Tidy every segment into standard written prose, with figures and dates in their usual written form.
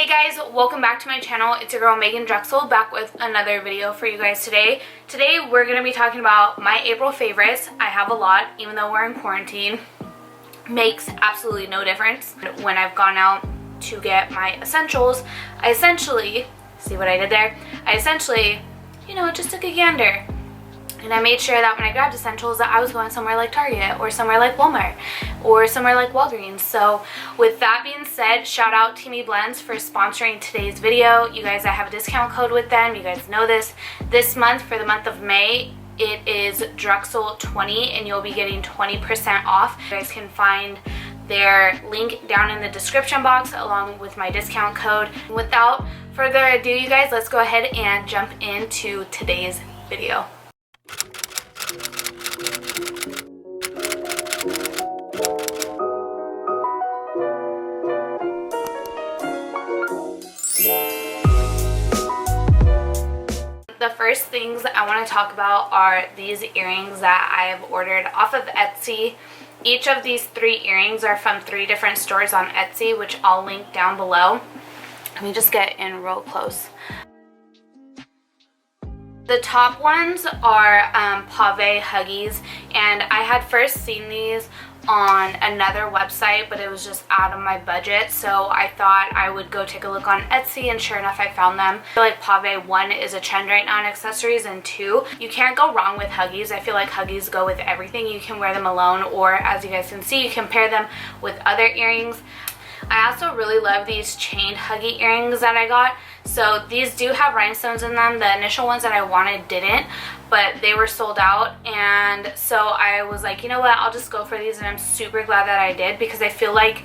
guys, welcome back to my channel. It's your girl Meghan Drexel back with another video for you guys today. Today we're going to be talking about my April favorites. I have a lot, even though we're in quarantine. Makes absolutely no difference. When I've gone out to get my essentials, I essentially, see what I did there? I essentially, just took a gander. And I made sure that when I grabbed essentials that I was going somewhere like Target or somewhere like Walmart or somewhere like Walgreens. So with that being said, shout out Teami Blends for sponsoring today's video. You guys, I have a discount code with them. You guys know this. This month, for the month of May, it is Drexel20 and you'll be getting 20% off. You guys can find their link down in the description box along with my discount code. Without further ado, you guys, let's go ahead and jump into today's video. The first things I want to talk about are these earrings that I have ordered off of Etsy. Each of these 3 earrings are from 3 different stores on Etsy, which I'll link down below. Let me just get in real close. The top ones are Pave Huggies, and I had first seen these on another website, but it was just out of my budget, so I thought I would go take a look on Etsy, and sure enough I found them. I feel like Pave, 1, is a trend right now in accessories, and 2, you can't go wrong with Huggies. I feel like Huggies go with everything. You can wear them alone, or as you guys can see, you can pair them with other earrings. I also really love these chained Huggy earrings that I got. So these do have rhinestones in them. The initial ones that I wanted didn't, but they were sold out, and so I was like, you know what, I'll just go for these, and I'm super glad that I did, because I feel like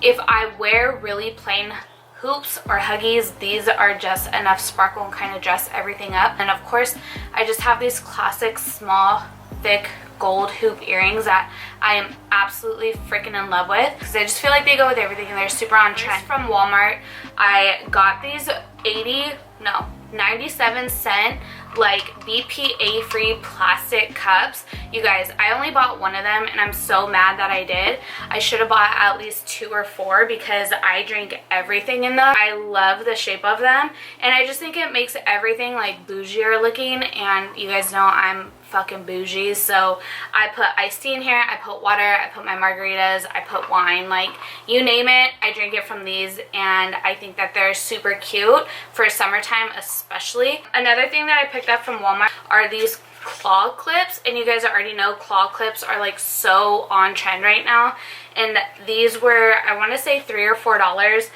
if I wear really plain hoops or Huggies, these are just enough sparkle and kind of dress everything up. And of course, I just have these classic small, thick gold hoop earrings that I am absolutely freaking in love with, because I just feel like they go with everything and they're super on trend. From Walmart, I got these 97-cent like BPA free plastic cups. You guys, I only bought 1 of them, and I'm so mad that I did. I should have bought at least 2 or 4 because I drink everything in them. I love the shape of them, and I just think it makes everything like bougier looking, and you guys know I'm fucking bougie, so I put iced tea in here, I put water, I put my margaritas, I put wine, like you name it, I drink it from these, and I think that they're super cute for summertime especially. Another thing that I picked up from Walmart are these claw clips, and you guys already know claw clips are like so on trend right now, and these were, I want to say, $3 or $4.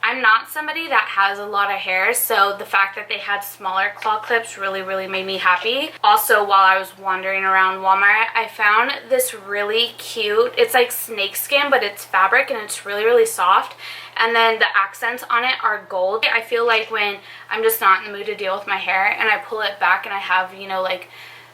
I'm not somebody that has a lot of hair, so the fact that they had smaller claw clips really made me happy. Also, while I was wandering around Walmart, I found this really cute, it's like snakeskin, but it's fabric and it's really soft, and then the accents on it are gold. I feel like when I'm just not in the mood to deal with my hair and I pull it back and I have, like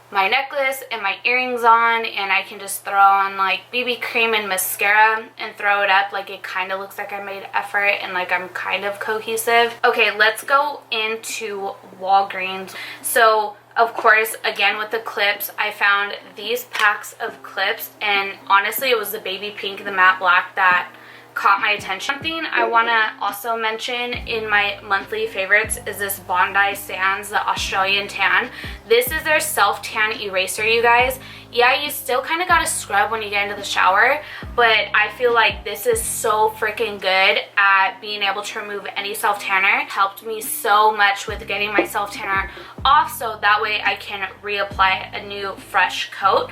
my necklace and my earrings on, and I can just throw on like BB cream and mascara and throw it up, like it kind of looks like I made effort and like I'm kind of cohesive. Okay, let's go into Walgreens. So of course, again with the clips, I found these packs of clips, and honestly it was the baby pink and the matte black that caught my attention. Something I want to also mention in my monthly favorites is this Bondi Sands, the Australian tan. This is their self-tan eraser, you guys. Yeah, you still kind of gotta scrub when you get into the shower, but I feel like this is so freaking good at being able to remove any self-tanner. It helped me so much with getting my self-tanner off, so that way I can reapply a new fresh coat.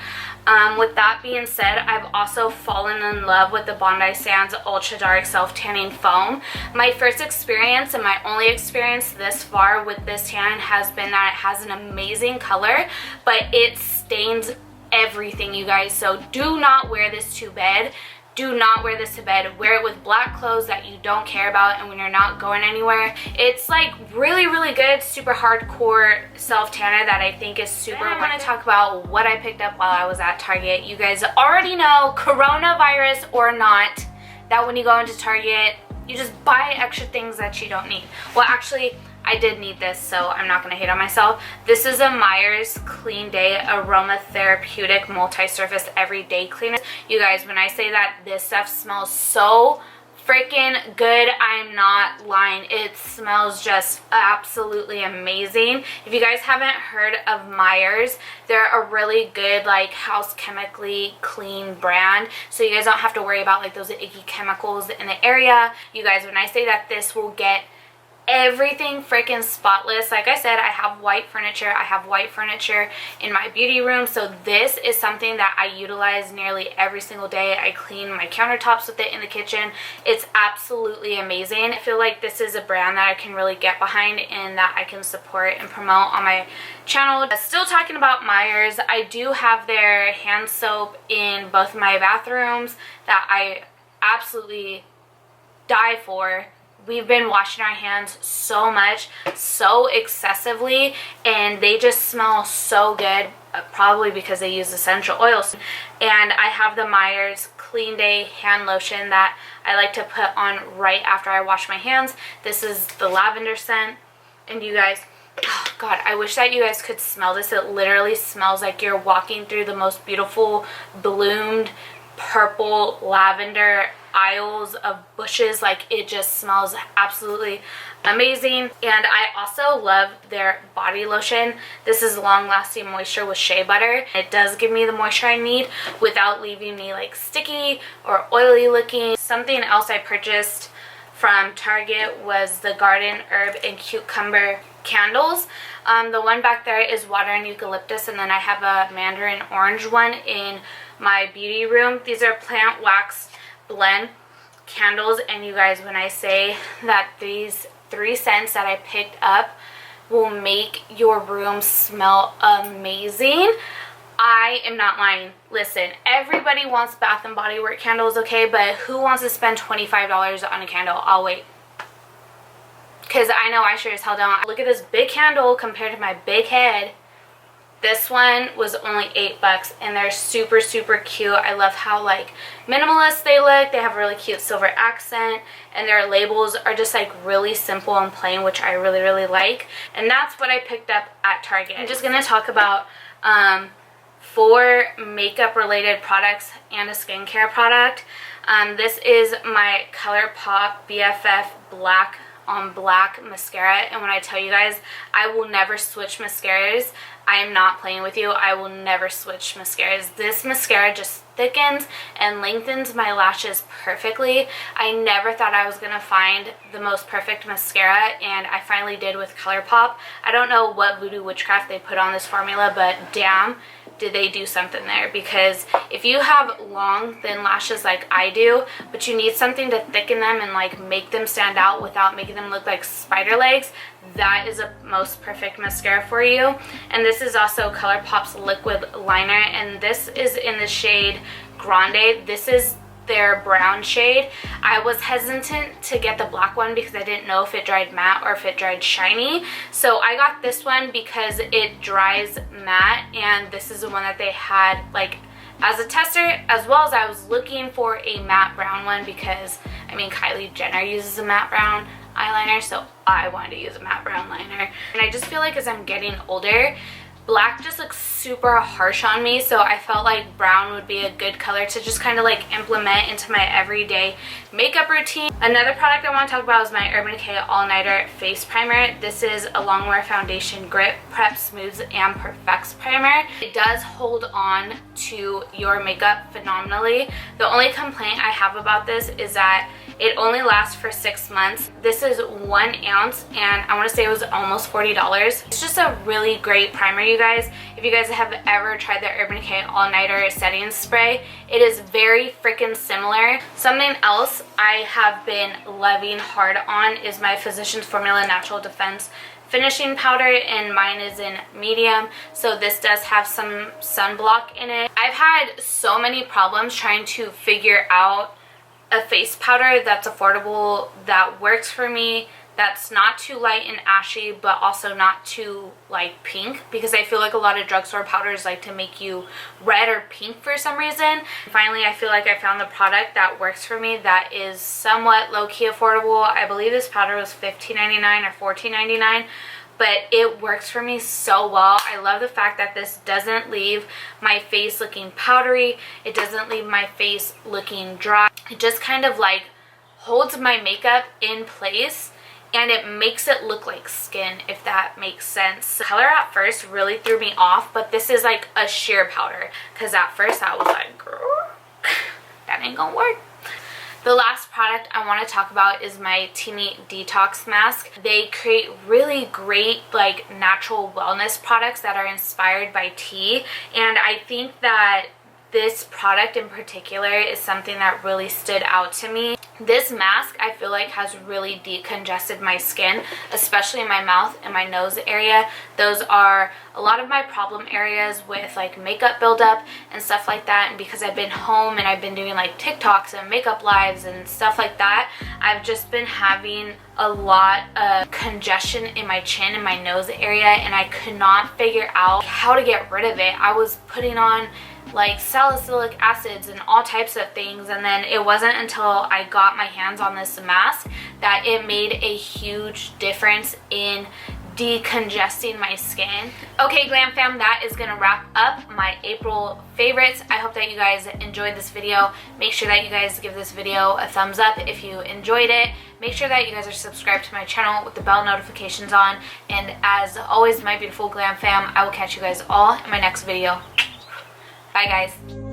With that being said, I've also fallen in love with the Bondi Sands Ultra Dark Self Tanning Foam. My first experience and my only experience this far with this tan has been that it has an amazing color, but it stains everything, you guys. So do not wear this to bed. Do not wear this to bed. Wear it with black clothes that you don't care about and when you're not going anywhere. It's like really good, super hardcore self-tanner that I think is super. I want to talk about what I picked up while I was at Target. You guys already know, coronavirus or not, that when you go into Target, you just buy extra things that you don't need. Well, actually, I did need this, so I'm not going to hate on myself. This is a MEYER'S Clean Day Aromatherapeutic Multi-Surface Everyday Cleaner. You guys, when I say that this stuff smells so freaking good. I'm not lying. It smells just absolutely amazing. If you guys haven't heard of Meyer's, they're a really good like house chemically clean brand, so you guys don't have to worry about like those icky chemicals in the area. You guys, when I say that this will get everything freaking spotless, like I said, I have white furniture. I have white furniture in my beauty room, so this is something that I utilize nearly every single day. I clean my countertops with it in the kitchen. It's absolutely amazing. I feel like this is a brand that I can really get behind and that I can support and promote on my channel. Still talking about Meyer's, I do have their hand soap in both my bathrooms that I absolutely die for. We've been washing our hands so much, so excessively, and they just smell so good, probably because they use essential oils. And I have the Meyer's Clean Day hand lotion that I like to put on right after I wash my hands. This is the lavender scent, and you guys, oh God, I wish that you guys could smell this. It literally smells like you're walking through the most beautiful bloomed purple lavender aisles of bushes. Like, it just smells absolutely amazing. And I also love their body lotion. This is long lasting moisture with shea butter. It does give me the moisture I need without leaving me like sticky or oily looking. Something else I purchased from Target was the garden herb and cucumber candles. The one back there is water and eucalyptus, and then I have a mandarin orange one in my beauty room. These are plant wax blend candles, and you guys, when I say that these 3 scents that I picked up will make your room smell amazing, I am not lying. Listen, everybody wants Bath and Body Works candles, okay, but who wants to spend $25 on a candle? I'll wait, because I know I sure as hell don't. Look at this big candle compared to my big head. This one was only $8 and they're super, super cute. I love how like minimalist they look. They have a really cute silver accent, and their labels are just like really simple and plain, which I really, really like. And that's what I picked up at Target. I'm just going to talk about 4 makeup related products and a skincare product. This is my ColourPop BFF Black on Black mascara, and when I tell you guys, I will never switch mascaras. I am not playing with you. I will never switch mascaras. This mascara just thickens and lengthens my lashes perfectly. I never thought I was gonna find the most perfect mascara, and I finally did with ColourPop. I don't know what voodoo witchcraft they put on this formula, but damn, did they do something there. Because if you have long, thin lashes like I do, but you need something to thicken them and like make them stand out without making them look like spider legs, that is a most perfect mascara for you. And this is also ColourPop's liquid liner, and this is in the shade Grande. This is their brown shade. I was hesitant to get the black one because I didn't know if it dried matte or if it dried shiny, so I got this one because it dries matte, and this is the one that they had like as a tester, as well as I was looking for a matte brown one because I mean Kylie Jenner uses a matte brown eyeliner, so I wanted to use a matte brown liner. And I just feel like as I'm getting older, black just looks super harsh on me, so I felt like brown would be a good color to just kind of like implement into my everyday makeup routine. Another product I want to talk about is my Urban Decay All Nighter Face Primer. This is a Longwear Foundation Grip, Prep, Smooths, and Perfects Primer. It does hold on to your makeup phenomenally. The only complaint I have about this is that it only lasts for 6 months. This is 1 ounce, and I want to say it was almost $40. It's just a really great primer, you guys. If you guys have ever tried the Urban Decay All Nighter Setting Spray, it is very freaking similar. Something else I have been loving hard on is my Physicians Formula Natural Defense finishing powder, and mine is in medium, so this does have some sunblock in it. I've had so many problems trying to figure out a face powder that's affordable, that works for me, that's not too light and ashy but also not too like pink, because I feel like a lot of drugstore powders like to make you red or pink for some reason. Finally, I feel like I found the product that works for me that is somewhat low-key affordable. I believe this powder was $15.99 or $14.99, but it works for me so well. I love the fact that this doesn't leave my face looking powdery. It doesn't leave my face looking dry. It just kind of like holds my makeup in place and it makes it look like skin, if that makes sense. The color at first really threw me off, but this is like a sheer powder, because at first I was like, girl, that ain't gonna work. The last product I want to talk about is my Teami Detox Mask. They create really great like natural wellness products that are inspired by tea, and I think that this product in particular is something that really stood out to me. This mask I feel like has really decongested my skin, especially in my mouth and my nose area. Those are a lot of my problem areas with like makeup buildup and stuff like that, and because I've been home and I've been doing like TikToks and makeup lives and stuff like that, I've just been having a lot of congestion in my chin and my nose area, and I could not figure out how to get rid of it. I was putting on like salicylic acids and all types of things, and then it wasn't until I got my hands on this mask that it made a huge difference in decongesting my skin. Okay, Glam Fam, that is gonna wrap up my April favorites. I hope that you guys enjoyed this video. Make sure that you guys give this video a thumbs up if you enjoyed it. Make sure that you guys are subscribed to my channel with the bell notifications on, and as always, my beautiful Glam Fam, I will catch you guys all in my next video. Bye guys.